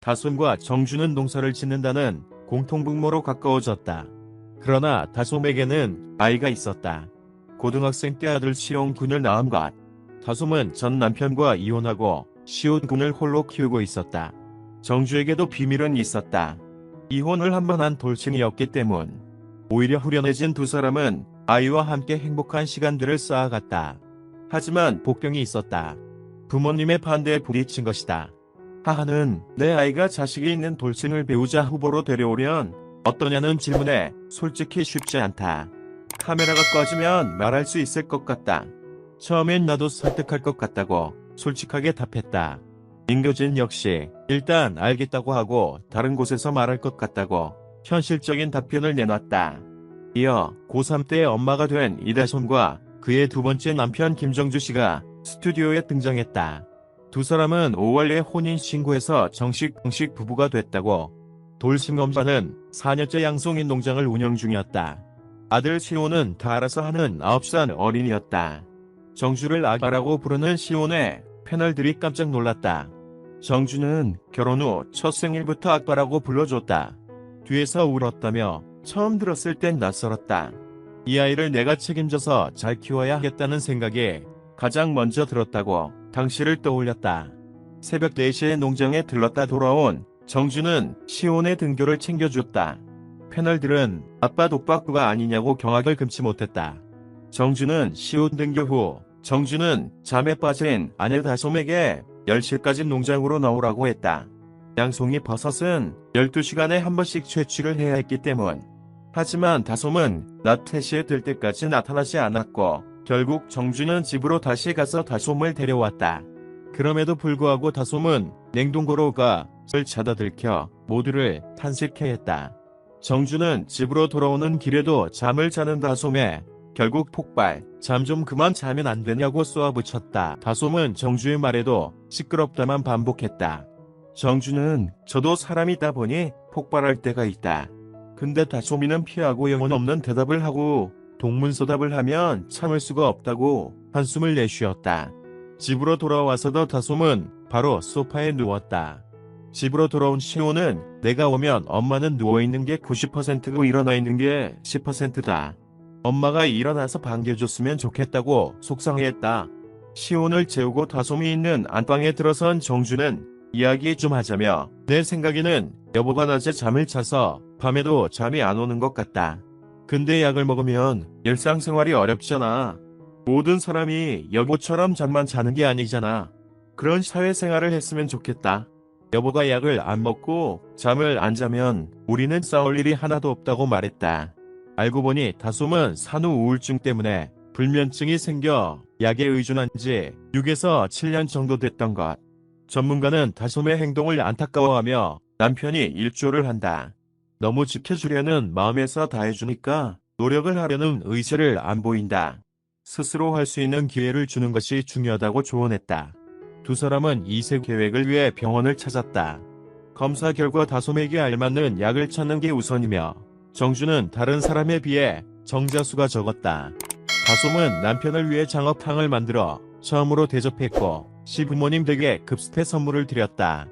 다솜과 정주는 농사를 짓는다는 공통분모로 가까워졌다. 그러나 다솜에게는 아이가 있었다. 고등학생 때 아들 시온군을 낳은 것. 다솜은 전 남편과 이혼하고 시온군을 홀로 키우고 있었다. 정주에게도 비밀은 있었다. 이혼을 한 번 한 돌싱이었기 때문. 오히려 후련해진 두 사람은 아이와 함께 행복한 시간들을 쌓아갔다. 하지만 복병이 있었다. 부모님의 반대에 부딪힌 것이다. 하하는 내 아이가 자식이 있는 돌싱을 배우자 후보로 데려오련 어떠냐는 질문에 솔직히 쉽지 않다. 카메라가 꺼지면 말할 수 있을 것 같다. 처음엔 나도 설득할 것 같다고 솔직하게 답했다. 임교진 역시 일단 알겠다고 하고 다른 곳에서 말할 것 같다고 현실적인 답변을 내놨다. 이어 고3 때 엄마가 된 이다솜과 그의 두 번째 남편 김정주 씨가 스튜디오에 등장했다. 두 사람은 5월에 혼인신고해서 정식 부부가 됐다고. 돌싱 엄마는 4년째 양송인 농장을 운영 중이었다. 아들 시온은 다 알아서 하는 9살 어린이였다. 정주를 아가라고 부르는 시온의 패널들이 깜짝 놀랐다. 정주는 결혼 후 첫 생일부터 아빠라고 불러줬다. 뒤에서 울었다며 처음 들었을 땐 낯설었다. 이 아이를 내가 책임져서 잘 키워야 하겠다는 생각에 가장 먼저 들었다고 당시를 떠올렸다. 새벽 4시에 농장에 들렀다 돌아온 정주는 시온의 등교를 챙겨줬다. 패널들은 아빠 독박부가 아니냐고 경악을 금치 못했다. 정주는 시온 등교 후 정주는 잠에 빠진 아내 다솜에게 10시까지 농장으로 나오라고 했다. 양송이 버섯은 12시간에 한 번씩 채취를 해야 했기 때문. 하지만 다솜은 낮 3시에 들 때까지 나타나지 않았고 결국 정주는 집으로 다시 가서 다솜을 데려왔다. 그럼에도 불구하고 다솜은 냉동고로 가을 자다 들켜 모두를 탄식해 했다. 정주는 집으로 돌아오는 길에도 잠을 자는 다솜에 결국 폭발, 잠 좀 그만 자면 안 되냐고 쏘아붙였다. 다솜은 정주의 말에도 시끄럽다만 반복했다. 정주는 저도 사람이다 보니 폭발할 때가 있다. 근데 다솜이는 피하고 영혼 없는 대답을 하고 동문서답을 하면 참을 수가 없다고 한숨을 내쉬었다. 집으로 돌아와서도 다솜은 바로 소파에 누웠다. 집으로 돌아온 시온은 내가 오면 엄마는 누워있는 게 90%고 일어나 있는 게 10%다. 엄마가 일어나서 반겨줬으면 좋겠다고 속상해했다. 시온을 재우고 다솜이 있는 안방에 들어선 정주는 이야기 좀 하자며 내 생각에는 여보가 낮에 잠을 자서 밤에도 잠이 안 오는 것 같다. 근데 약을 먹으면 일상생활이 어렵잖아. 모든 사람이 여보처럼 잠만 자는 게 아니잖아. 그런 사회생활을 했으면 좋겠다. 여보가 약을 안 먹고 잠을 안 자면 우리는 싸울 일이 하나도 없다고 말했다. 알고 보니 다솜은 산후 우울증 때문에 불면증이 생겨 약에 의존한 지 6에서 7년 정도 됐던 것. 전문가는 다솜의 행동을 안타까워하며 남편이 일조를 한다. 너무 지켜주려는 마음에서 다 해주니까 노력을 하려는 의지를 안 보인다. 스스로 할 수 있는 기회를 주는 것이 중요하다고 조언했다. 두 사람은 2세 계획을 위해 병원을 찾았다. 검사 결과 다솜에게 알맞는 약을 찾는 게 우선이며 정주는 다른 사람에 비해 정자수가 적었다. 다솜은 남편을 위해 장어탕을 만들어 처음으로 대접했고 시부모님 댁에 급습해 선물을 드렸다.